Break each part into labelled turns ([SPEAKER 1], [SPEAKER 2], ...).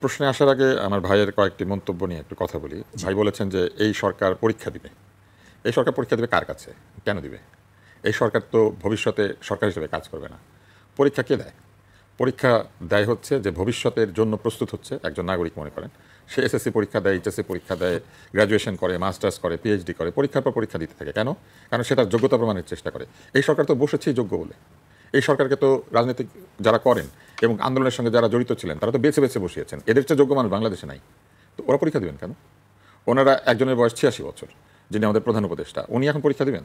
[SPEAKER 1] প্রশ্নে আসার আগে আমার ভাইয়ের কয়েকটি মন্তব্য নিয়ে একটু কথা বলি। ভাই বলেছেন যে এই সরকার পরীক্ষা দিবে। এই সরকার পরীক্ষা দিবে কার কাছে? কেন দিবে? এই সরকার তো ভবিষ্যতে সরকার হিসেবে কাজ করবে না। পরীক্ষা কে দেয়? পরীক্ষা দেয় হচ্ছে যে ভবিষ্যতের জন্য প্রস্তুত হচ্ছে একজন নাগরিক মনে করেন। সে এসএসসি পরীক্ষা দেয়, এইচএসসি পরীক্ষা দেয়, গ্র্যাজুয়েশন করে, মাস্টার্স করে, পিএইচডি করে, পরীক্ষার পর পরীক্ষা দিতে থাকে। কেন? কারণ সে তার যোগ্যতা প্রমাণের চেষ্টা করে। এই সরকার তো বসেছেই যোগ্য বলে। এই সরকারকে তো রাজনীতিক যারা করেন এবং আন্দোলনের সঙ্গে যারা জড়িত ছিলেন তারা তো বেছে বেছে বসিয়েছেন। এদের চেয়ে যোগ্য মানুষ বাংলাদেশে নাই। তো ওরা পরীক্ষা দিবেন কেন? ওনারা একজনের বয়স ৮৬ বছর, যিনি আমাদের প্রধান উপদেষ্টা, উনি এখন পরীক্ষা দিবেন?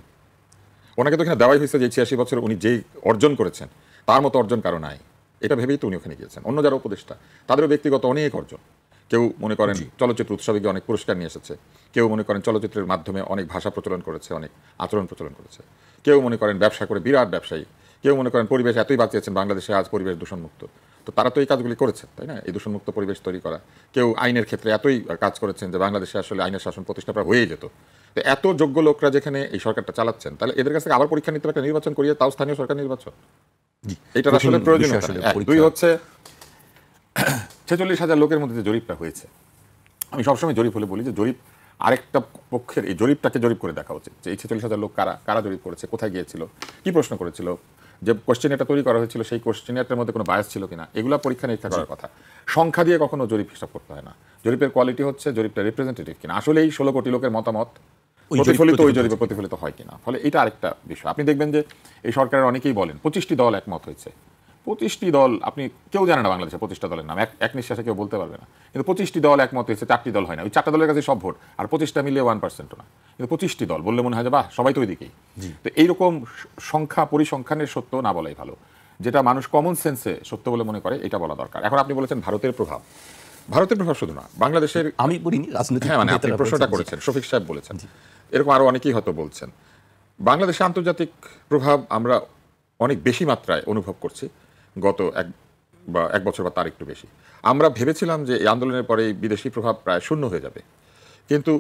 [SPEAKER 1] ওনাকে তো এখানে দেওয়াই হয়েছে যে ৮৬ বছর উনি যেই অর্জন করেছেন তার মতো অর্জন কারো নাই। এটা ভেবেই তো উনি ওখানে গিয়েছেন। অন্য যারা উপদেষ্টা তাদেরও ব্যক্তিগত অনেক অর্জন। কেউ মনে করেন চলচ্চিত্র উৎসবে গিয়ে অনেক পুরস্কার নিয়ে এসেছে, কেউ মনে করেন চলচ্চিত্রের মাধ্যমে অনেক ভাষা প্রচলন করেছে, অনেক আচরণ প্রচলন করেছে, কেউ মনে করেন ব্যবসা করে বিরাট ব্যবসায়ী, কেউ মনে করেন পরিবেশ এতই বাঁচিয়েছেন বাংলাদেশে আজ পরিবেশ দূষণমুক্ত। তো তারা তো এই কাজগুলি করেছেন, তাই না? এই দূষণমুক্ত পরিবেশ তৈরি করা। কেউ আইনের ক্ষেত্রে এতই কাজ করেছেন যে বাংলাদেশে আসলে আইনের শাসন প্রতিষ্ঠা প্রায় হয়েই যেত। তো এত যোগ্য লোকরা যেখানে এই সরকারটা চালাচ্ছেন, তাহলে এদের কাছ থেকে আবার পরীক্ষা নিতে একটা নির্বাচন করিয়ে, তাও স্থানীয় সরকার নির্বাচন, এটার আসলে প্রয়োজন। দুই হচ্ছে ৪৬,০০০ লোকের মধ্যে যে জরিপটা হয়েছে, আমি সবসময় জরিপ হলে বলি যে জরিপ আরেকটা পক্ষের এই জরিপটাকে জরিপ করে দেখা উচিত যে এই ৪৬,০০০ লোক কারা কারা জরিপ করেছে, কোথায় গিয়েছিল, কি প্রশ্ন করেছিল, যে কোশ্চেনটা তৈরি করা হয়েছিল সেই কোশ্চেনটার মধ্যে কোনো বায়াস ছিল কিনা, এগুলো পরীক্ষা নিরীক্ষা করার কথা। সংখ্যা দিয়ে কখনো জরিপ হিসাব করতে হয় না। জরিপের কোয়ালিটি হচ্ছে জরিপটা রিপ্রেজেন্টেটিভ কিনা, আসলে এই ১৬ কোটি লোকের মতামত প্রতিফলিত ওই জরিপে প্রতিফলিত হয় কিনা। ফলে এটা আরেকটা বিষয়। আপনি দেখবেন যে এই সরকারের অনেকেই বলেন ২৫টি দল একমত হয়েছে। ২৫টি দল, আপনি কেউ জানে না বাংলাদেশে ২৫টা দলের নাম, এক নিঃশ্বাসে কেউ বলতে পারবে না। কিন্তু ২৫টি দল একমত হয়েছে, ৪টি দল হয় না। ওই ৪টা দলের কাছে সব ভোট, আর ২৫টা মিলিয়ে 1%ও না। কিন্তু ২৫টি দল বললে মনে হয় যে বাহ, সবাই তো ওই দিকেই। তো এইরকম সংখ্যা পরিসংখ্যানের সত্য না বলাই ভালো। যেটা মানুষ কমন সেন্সে সত্য বলে মনে করে এটা বলা দরকার। এখন আপনি বলেছেন ভারতের প্রভাব। ভারতের প্রভাব শুধু না, বাংলাদেশের,
[SPEAKER 2] আমি বলিনি রাজনৈতিক,
[SPEAKER 1] হ্যাঁ, মানে আপনি প্রশ্নটা করেছেন, শফিক সাহেব বলেছেন, এরকম আরো অনেকেই হয়তো বলছেন। বাংলাদেশে আন্তর্জাতিক প্রভাব আমরা অনেক বেশি মাত্রায় অনুভব করছি গত এক বছর বা তার একটু বেশি। আমরা ভেবেছিলাম যে এই আন্দোলনের পরে এই বিদেশি প্রভাব প্রায় শূন্য হয়ে যাবে, কিন্তু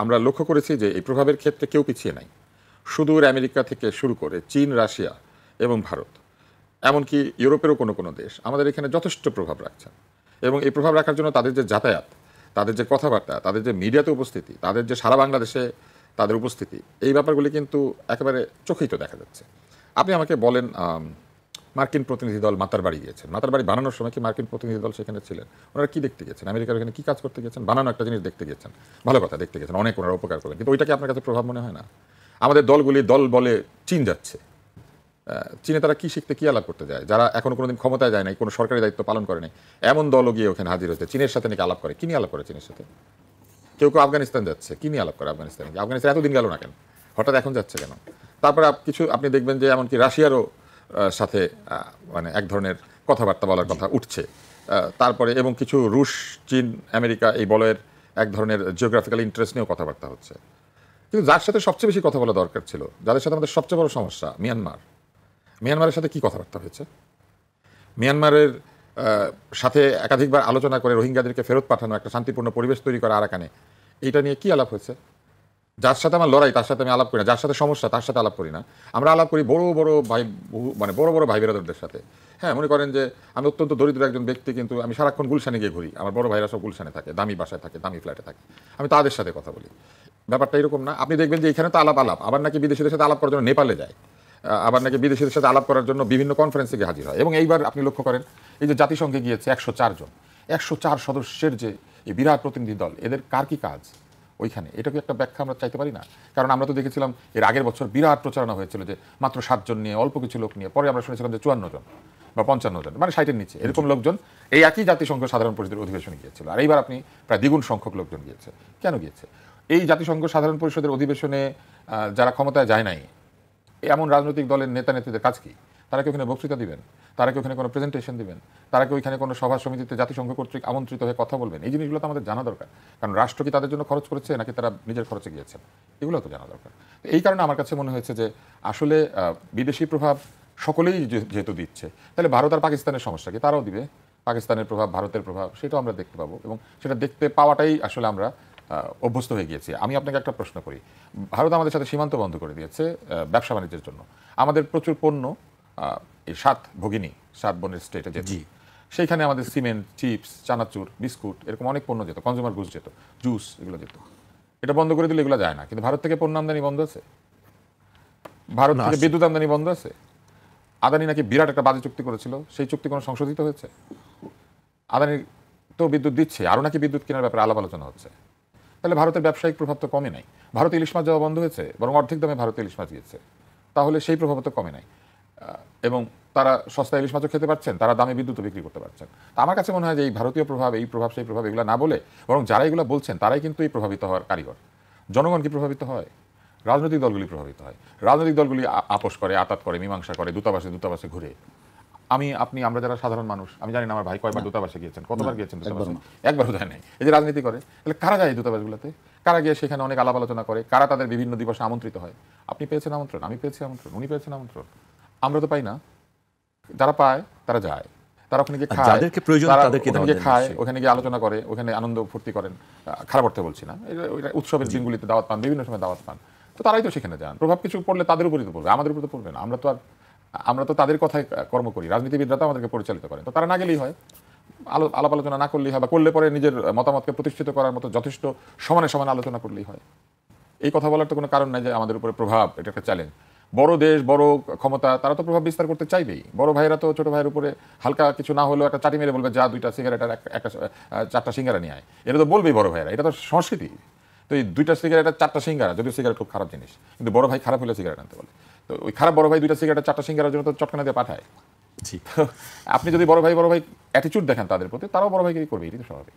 [SPEAKER 1] আমরা লক্ষ্য করেছি যে এই প্রভাবের ক্ষেত্রে কেউ পিছিয়ে নাই। সুদূর আমেরিকা থেকে শুরু করে চীন, রাশিয়া এবং ভারত, এমনকি ইউরোপেরও কোনো কোনো দেশ আমাদের এখানে যথেষ্ট প্রভাব রাখছেন। এবং এই প্রভাব রাখার জন্য তাদের যে যাতায়াত, তাদের যে কথাবার্তা, তাদের যে মিডিয়াতে উপস্থিতি, তাদের যে সারা বাংলাদেশে তাদের উপস্থিতি, এই ব্যাপারগুলি কিন্তু একেবারে চোখেই তো দেখা যাচ্ছে। আপনি আমাকে বলেন, মার্কিন প্রতিনিধি দল মাতার বাড়ি গিয়েছেন, মাতার বাড়ি বানানোর সময় কি মার্কিন প্রতিনিধি দল সেখানে ছিলেন? ওনারা কি দেখতে গেছেন? আমেরিকার ওখানে কি কাজ করতে গেছেন? বানানো একটা জিনিস দেখতে গেছেন, ভালো কথা, দেখতে গেছেন, অনেক ওনারা উপকার করবেন, কিন্তু ওইটাকে আপনার কাছে প্রভাব মনে হয় না? আমাদের দলগুলি দল বলে চীন যাচ্ছে, চীনে তারা কি শিখতে, কি আলাপ করতে যায়? যারা এখনো কোনোদিন ক্ষমতায় যায় নাই, কোনো সরকারি দায়িত্ব পালন করে নাই, এমন দলও গিয়ে ওখানে হাজির হয়েছে, চীনের সাথে নাকি আলাপ করে। কি নিয়ে আলাপ করে চীনের সাথে? কেউ কেউ আফগানিস্তান যাচ্ছে, কি নিয়ে আলাপ করে আফগানিস্তানে? আফগানিস্তান এতদিন গেল না কেন, হঠাৎ এখন যাচ্ছে কেন? তারপরে কিছু আপনি দেখবেন যে এমনকি রাশিয়ারও সাথে মানে এক ধরনের কথাবার্তা বলার কথা উঠছে। তারপরে এবং কিছু রুশ, চীন, আমেরিকা এই বলয়ের এক ধরনের জিওগ্রাফিক্যাল ইন্টারেস্ট নিয়েও কথাবার্তা হচ্ছে। কিন্তু যার সাথে সবচেয়ে বেশি কথা বলা দরকার ছিল, যাদের সাথে আমাদের সবচেয়ে বড় সমস্যা, মিয়ানমারের সাথে কি কথাবার্তা হয়েছে? মিয়ানমারের সাথে একাধিকবার আলোচনা করে রোহিঙ্গাদেরকে ফেরত পাঠানো, একটা শান্তিপূর্ণ পরিবেশ তৈরি করা আরাকানে, এইটা নিয়ে কি আলাপ হয়েছে? যার সাথে আমার লড়াই তার সাথে আমি আলাপ করি না, যার সাথে সমস্যা তার সাথে আলাপ করি না। আমরা আলাপ করি বড় বড় ভাই, মানে বড় বড় ভাই বেরাদরদের সাথে। হ্যাঁ, মনে করেন যে আমি অত্যন্ত দরিদ্র একজন ব্যক্তি, কিন্তু আমি সারাক্ষণ গুলশানে গিয়ে ঘুরি, আমার বড় ভাইরা সব গুলশানে থাকে, দামি বাসায় থাকে, দামি ফ্ল্যাটে থাকে, আমি তাদের সাথে কথা বলি। ব্যাপারটা এরকম না। আপনি দেখবেন যে এখানে তো আলাপ, আবার নাকি বিদেশিদের সাথে আলাপ করার জন্য নেপালে যায়, আবার নাকি বিদেশিদের সাথে আলাপ করার জন্য বিভিন্ন কনফারেন্সে গিয়ে হাজির হয়। এবং এইবার আপনি লক্ষ্য করেন এই যে জাতিসংঘে গিয়েছে ১০৪ জন, ১০৪ সদস্যের যে এই বিরাট প্রতিনিধি দল, এদের কার কি কাজ ওইখানে? এটাকে একটা ব্যাখ্যা আমরা চাইতে পারি না? কারণ আমরা তো দেখেছিলাম এর আগের বছর বিরাট প্রচারণা হয়েছিল যে মাত্র 7 জন নিয়ে, অল্প কিছু লোক নিয়ে, পরে আমরা শুনেছিলাম যে 54 জন বা 55 জন, মানে 60-এর নিচে এরকম লোকজন এই একই জাতিসংঘ সাধারণ পরিষদের অধিবেশনে গিয়েছিল। আর এইবার আপনি প্রায় দ্বিগুণ সংখ্যক লোকজন গিয়েছে। কেন গিয়েছে? এই জাতিসংঘ সাধারণ পরিষদের অধিবেশনে যারা ক্ষমতায় যায় নাই, এমন রাজনৈতিক দলের নেতা নেত্রীদের কাজ কি? তারা কি ওখানে বক্তৃতা দিবেন? তারা কি ওখানে কোনো প্রেজেন্টেশন দিবেন? তারা কি ওইখানে কোনো সভা সমিতিতে জাতিসংঘ কর্তৃক আমন্ত্রিত হয়ে কথা বলবেন? এই জিনিসগুলো তো আমাদের জানা দরকার। কারণ রাষ্ট্র কি তাদের জন্য খরচ করেছে নাকি তারা নিজের খরচে গিয়েছেন, এগুলো তো জানা দরকার। এই কারণে আমার কাছে মনে হয়েছে যে আসলে বিদেশি প্রভাব সকলেই যেহেতু দিচ্ছে, তাহলে ভারত আর পাকিস্তানের সমস্যা কি? তারাও দিবে। পাকিস্তানের প্রভাব, ভারতের প্রভাব, সেটাও আমরা দেখতে পাবো, এবং সেটা দেখতে পাওয়াটাই আসলে আমরা অভ্যস্ত হয়ে গিয়েছি। আমি আপনাকে একটা প্রশ্ন করি, ভারত আমাদের সাথে সীমান্ত বন্ধ করে দিয়েছে ব্যবসা বাণিজ্যের জন্য। আমাদের প্রচুর পণ্য এই 7 ভগিনী, 7 বোনের স্টেটে যেত, সেইখানে আমাদের সিমেন্ট, চিপস, চানাচুর, বিস্কুট এরকম অনেক পণ্য যেত, কনজিউমার গুডস যেত, জুস এগুলো যেত। এটা বন্ধ করে দিলে এগুলো যায় না। কিন্তু ভারত থেকে পণ্য আমদানি বন্ধ আছে, ভারত থেকে বিদ্যুৎ আমদানি বন্ধ আছে। আদানি নাকি বিরাট একটা বাজে চুক্তি করেছিল, সেই চুক্তি কোনো সংশোধিত হয়েছে? আদানি তো বিদ্যুৎ দিচ্ছে, আরও নাকি বিদ্যুৎ কেনার ব্যাপারে আলাপ আলোচনা হচ্ছে। তাহলে ভারতের ব্যবসায়িক প্রভাব তো কমে নাই। ভারতে ইলিশ মাছ যাওয়া বন্ধ হয়েছে, বরং অর্ধেক দামে ভারতে ইলিশ মাছ গিয়েছে। তাহলে সেই প্রভাব তো কমে নাই। এবং তারা সস্তা ইলিশ মাছও খেতে পারছেন, তারা দামে বিদ্যুৎও বিক্রি করতে পারছেন। তা আমার কাছে মনে হয় যে এই ভারতীয় প্রভাব, এই প্রভাব, সেই প্রভাব এগুলো না বলে বরং যারা এগুলো বলছেন তারাই কিন্তু এই প্রভাবিত হওয়ার কারিগর। জনগণ কি প্রভাবিত হয়? রাজনৈতিক দলগুলি প্রভাবিত হয়। রাজনৈতিক দলগুলি আপোষ করে, আতাত করে, মীমাংসা করে, দূতাবাসে ঘুরে। আমরা যারা সাধারণ মানুষ, আমি জানি না আমার ভাই কয়বার দূতাবাসে গিয়েছেন, কতবার গিয়েছেন দূতাবাসে? একবারও যায় নাই। এই যে রাজনীতি করে, তাহলে কারা যায় এই দূতাবাসগুলোতে? কারা গিয়ে সেখানে অনেক আলাপ আলোচনা করে? কারা তাদের বিভিন্ন দিবসে আমন্ত্রিত হয়? আপনি পেয়েছেন আমন্ত্রণ, আমি পেয়েছি আমন্ত্রণ, উনি পেয়েছেন আমন্ত্রণ, আমরা তো পাই না। যারা পায় তারা যায়, তারা ওখানে গিয়ে খায়,
[SPEAKER 2] যাদেরকে প্রয়োজন তাদেরকে
[SPEAKER 1] ওখানে গিয়ে খায়, ওখানে গিয়ে আলোচনা করে, ওখানে আনন্দ ফুর্তি করেন। খারাপ অর্থে বলছি না, এটা উৎসবের দিনগুলিতে দাওয়াত পান, বিভিন্ন সময় দাওয়াত পান, তো তারাই তো সেখানে যান। প্রভাব কিছু পড়লে তাদের উপরই তো পড়বে, আমাদের উপর তো পড়বে না। আমরা তো তাদের কথায় কর্ম করি, রাজনীতিবিদরা তো আমাদেরকে পরিচালিত করেন। তো তারা না গেলেই হয়, আলাপ আলোচনা না করলেই হয়, বা করলে পরে নিজের মতামতকে প্রতিষ্ঠিত করার মতো যথেষ্ট সমানে সমানে আলোচনা করলেই হয়। এই কথা বলার তো কোনো কারণ নাই যে আমাদের উপরে প্রভাব, এটা একটা চ্যালেঞ্জ। বড় দেশ, বড় ক্ষমতা, তারা তো প্রভাব বিস্তার করতে চাইবেই। বড় ভাইয়েরা তো ছোট ভাইয়ের উপরে হালকা কিছু না হলেও একটা চাটি মেরে বলবে, যা 2টা সিগারেট আর একটা 4টা সিঙ্গারা নিয়ে আয়। এটা তো বলবেই বড় ভাইয়েরা, এটা তো সংস্কৃতি। তো এই 2টা সিগারেট আর 4টা সিঙ্গারা, যদিও সিগারেট খুব খারাপ জিনিস, কিন্তু বড় ভাই খারাপ হলে সিগারেট আনতে বলে। তো ওই খারাপ বড় ভাই 2টা সিগারেট আর 4টা সিঙ্গারার জন্য তো চটকানা দিয়ে পাঠায়। আপনি যদি বড় ভাই অ্যাটিচিউড দেখান তাদের প্রতি, তারাও বড় ভাইকে করবে, এটাই তো স্বাভাবিক।